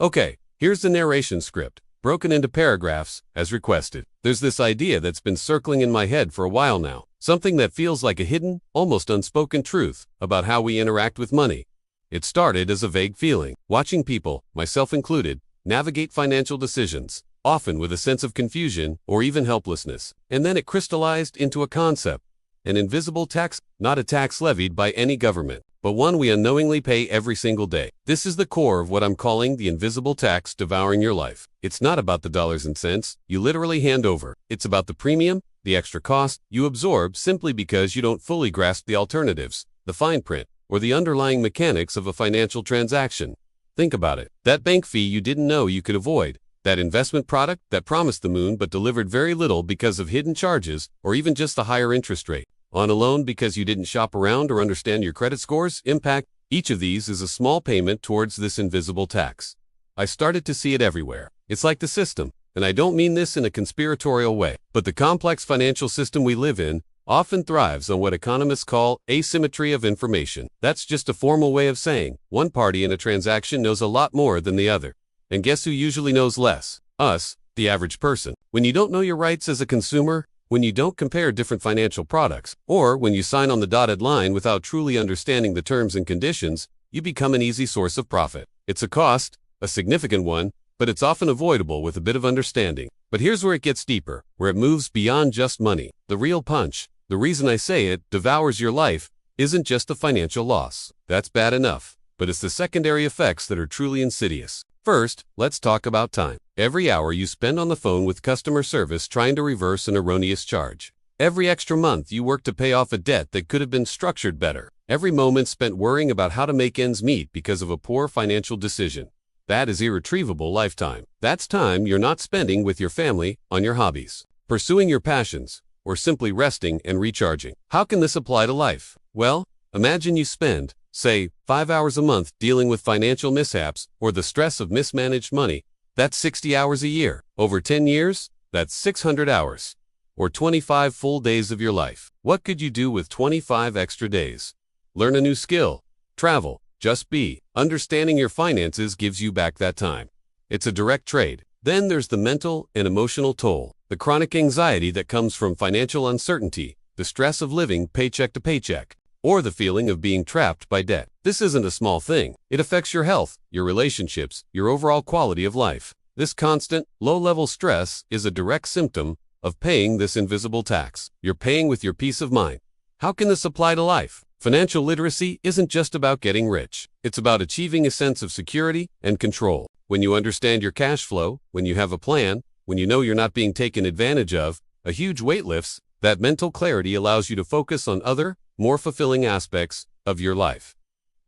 Okay, here's the narration script, broken into paragraphs, as requested. There's this idea that's been circling in my head for a while now, something that feels like a hidden, almost unspoken truth about how we interact with money. It started as a vague feeling, watching people, myself included, navigate financial decisions, often with a sense of confusion or even helplessness. And then it crystallized into a concept, an invisible tax, not a tax levied by any government, but one we unknowingly pay every single day. This is the core of what I'm calling the invisible tax devouring your life. It's not about the dollars and cents you literally hand over. It's about the premium, the extra cost you absorb simply because you don't fully grasp the alternatives, the fine print, or the underlying mechanics of a financial transaction. Think about it. That bank fee you didn't know you could avoid. That investment product that promised the moon but delivered very little because of hidden charges or even just the higher interest rate. On a loan because you didn't shop around or understand your credit scores, impact. Each of these is a small payment towards this invisible tax. I started to see it everywhere. It's like the system, and I don't mean this in a conspiratorial way, but the complex financial system we live in often thrives on what economists call asymmetry of information. That's just a formal way of saying one party in a transaction knows a lot more than the other. And guess who usually knows less? Us, the average person. When you don't know your rights as a consumer, when you don't compare different financial products, or when you sign on the dotted line without truly understanding the terms and conditions, you become an easy source of profit. It's a cost, a significant one, but it's often avoidable with a bit of understanding. But here's where it gets deeper, where it moves beyond just money. The real punch, the reason I say it devours your life, isn't just the financial loss. That's bad enough, but it's the secondary effects that are truly insidious. First, let's talk about time. Every hour you spend on the phone with customer service trying to reverse an erroneous charge. Every extra month you work to pay off a debt that could have been structured better. Every moment spent worrying about how to make ends meet because of a poor financial decision. That is irretrievable lifetime. That's time you're not spending with your family, on your hobbies, pursuing your passions, or simply resting and recharging. How can this apply to life? Well, imagine you spend, say, 5 hours a month dealing with financial mishaps or the stress of mismanaged money. That's 60 hours a year. Over 10 years, that's 600 hours. Or 25 full days of your life. What could you do with 25 extra days? Learn a new skill. Travel. Just be. Understanding your finances gives you back that time. It's a direct trade. Then there's the mental and emotional toll. The chronic anxiety that comes from financial uncertainty, the stress of living paycheck to paycheck, or the feeling of being trapped by debt. This isn't a small thing. It affects your health, your relationships, your overall quality of life. This constant, low-level stress is a direct symptom of paying this invisible tax. You're paying with your peace of mind. How can this apply to life? Financial literacy isn't just about getting rich. It's about achieving a sense of security and control. When you understand your cash flow, when you have a plan, when you know you're not being taken advantage of, a huge weight lifts. That mental clarity allows you to focus on other, more fulfilling aspects of your life.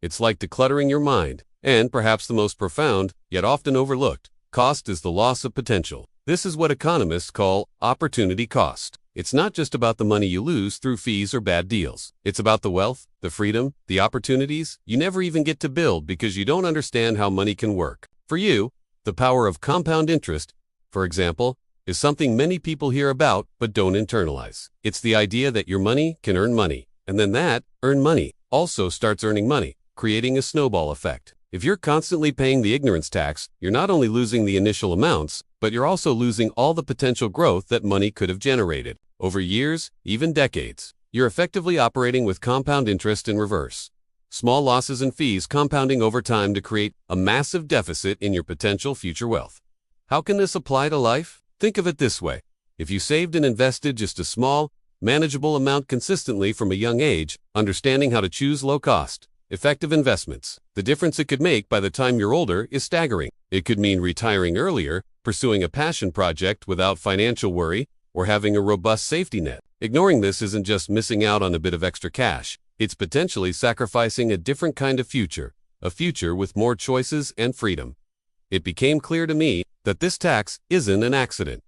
It's like decluttering your mind, and perhaps the most profound, yet often overlooked, cost is the loss of potential. This is what economists call opportunity cost. It's not just about the money you lose through fees or bad deals. It's about the wealth, the freedom, the opportunities you never even get to build because you don't understand how money can work. For you, the power of compound interest, for example, is something many people hear about but don't internalize. It's the idea that your money can earn money, and then that earned money also starts earning money, creating a snowball effect. If you're constantly paying the ignorance tax, you're not only losing the initial amounts, but you're also losing all the potential growth that money could have generated. Over years, even decades, you're effectively operating with compound interest in reverse. Small losses and fees compounding over time to create a massive deficit in your potential future wealth. How can this apply to life? Think of it this way. If you saved and invested just a small, manageable amount consistently from a young age, understanding how to choose low-cost, effective investments, the difference it could make by the time you're older is staggering. It could mean retiring earlier, pursuing a passion project without financial worry, or having a robust safety net. Ignoring this isn't just missing out on a bit of extra cash. It's potentially sacrificing a different kind of future, a future with more choices and freedom. It became clear to me that this tax isn't an accident.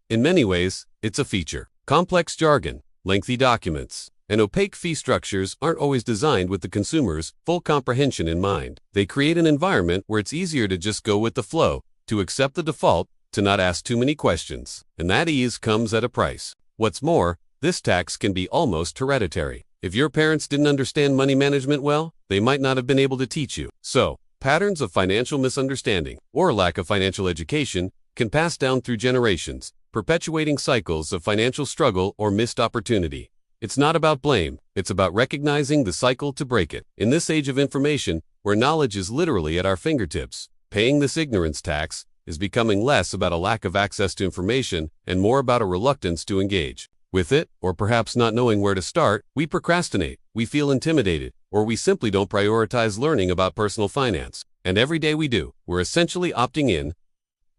In many ways, it's a feature. Complex jargon, lengthy documents, and opaque fee structures aren't always designed with the consumer's full comprehension in mind. They create an environment where it's easier to just go with the flow, to accept the default, to not ask too many questions. And that ease comes at a price. What's more, this tax can be almost hereditary. If your parents didn't understand money management well, they might not have been able to teach you. So, Patterns of financial misunderstanding or lack of financial education can pass down through generations, perpetuating cycles of financial struggle or missed opportunity. It's not about blame, it's about recognizing the cycle to break it. In this age of information, where knowledge is literally at our fingertips, paying this ignorance tax is becoming less about a lack of access to information and more about a reluctance to engage with it, or perhaps not knowing where to start. We procrastinate, we feel intimidated, or we simply don't prioritize learning about personal finance. And every day we do, we're essentially opting in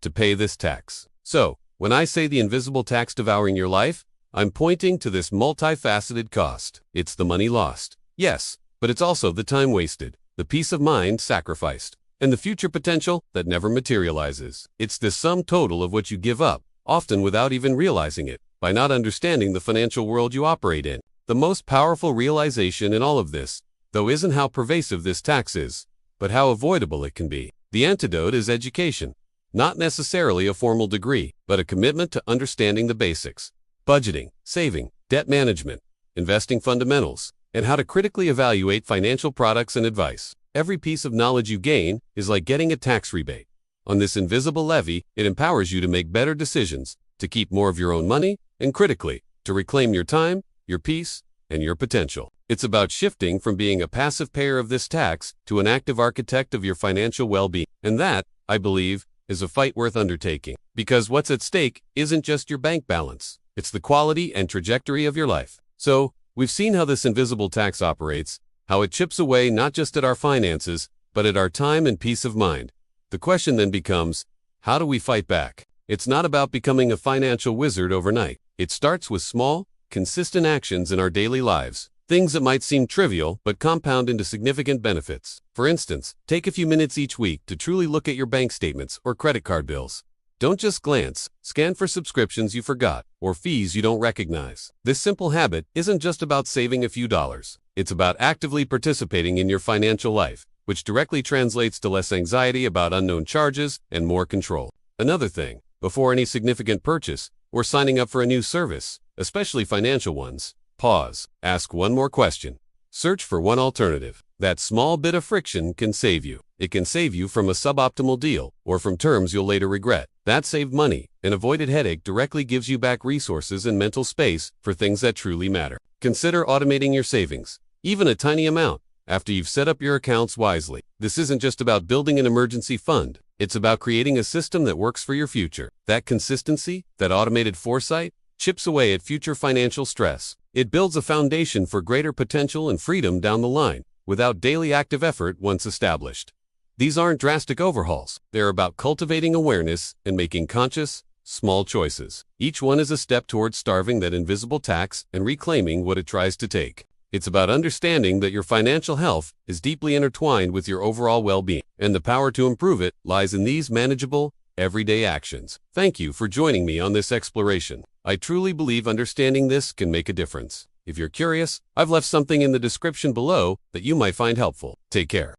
to pay this tax. So, when I say the invisible tax devouring your life, I'm pointing to this multifaceted cost. It's the money lost, yes, but it's also the time wasted, the peace of mind sacrificed, and the future potential that never materializes. It's the sum total of what you give up, often without even realizing it, by not understanding the financial world you operate in. The most powerful realization in all of this, though, isn't how pervasive this tax is, but how avoidable it can be. The antidote is education. Not necessarily a formal degree, but a commitment to understanding the basics: budgeting, saving, debt management, investing fundamentals, and how to critically evaluate financial products and advice. Every piece of knowledge you gain is like getting a tax rebate on this invisible levy. It empowers you to make better decisions, to keep more of your own money, and critically, to reclaim your time, your peace, and your potential. It's about shifting from being a passive payer of this tax to an active architect of your financial well-being. And that, I believe, is a fight worth undertaking. Because what's at stake isn't just your bank balance. It's the quality and trajectory of your life. So, we've seen how this invisible tax operates, how it chips away not just at our finances, but at our time and peace of mind. The question then becomes, how do we fight back? It's not about becoming a financial wizard overnight. It starts with small, consistent actions in our daily lives. Things that might seem trivial, but compound into significant benefits. For instance, take a few minutes each week to truly look at your bank statements or credit card bills. Don't just glance, scan for subscriptions you forgot or fees you don't recognize. This simple habit isn't just about saving a few dollars. It's about actively participating in your financial life, which directly translates to less anxiety about unknown charges and more control. Another thing, before any significant purchase or signing up for a new service, especially financial ones, pause, ask one more question. Search for one alternative. That small bit of friction can save you. It can save you from a suboptimal deal or from terms you'll later regret. That saved money, an avoided headache, directly gives you back resources and mental space for things that truly matter. Consider automating your savings, even a tiny amount, after you've set up your accounts wisely. This isn't just about building an emergency fund. It's about creating a system that works for your future. That consistency, that automated foresight, chips away at future financial stress. It builds a foundation for greater potential and freedom down the line, without daily active effort once established. These aren't drastic overhauls. They're about cultivating awareness and making conscious, small choices. Each one is a step towards starving that invisible tax and reclaiming what it tries to take. It's about understanding that your financial health is deeply intertwined with your overall well-being, and the power to improve it lies in these manageable, everyday actions. Thank you for joining me on this exploration. I truly believe understanding this can make a difference. If you're curious, I've left something in the description below that you might find helpful. Take care.